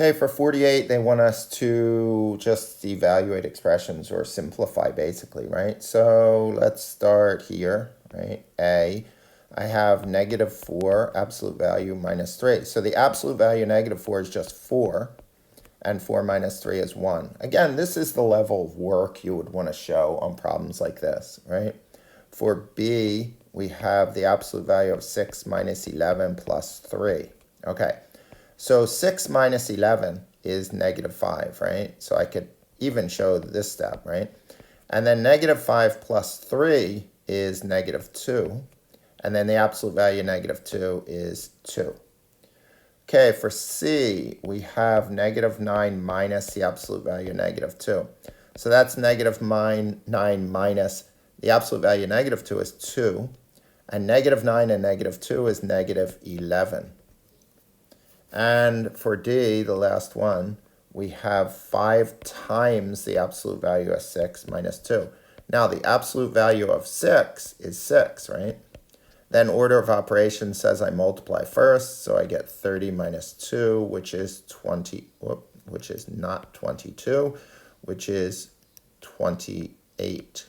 Okay, for 48, they want us to just evaluate expressions or simplify basically, right? So let's start here, right? A, I have -4 absolute value minus 3. So the absolute value of -4 is just 4, and 4 minus 3 is 1. Again, this is the level of work you would want to show on problems like this, right? For B, we have the absolute value of 6 minus 11 plus 3. Okay. So 6 minus 11 is -5, right? So I could even show this step, right? And then -5 plus 3 is -2. And then the absolute value of -2 is 2. Okay, for C, we have -9 minus the absolute value of -2. So that's -9 minus the absolute value of -2 is 2. And -9 and -2 is -11. And for D, the last one, we have 5 times the absolute value of 6 minus 2. Now, the absolute value of 6 is 6, right? Then order of operations says I multiply first, so I get 30 minus 2, which is 20, which is not 22, which is 28.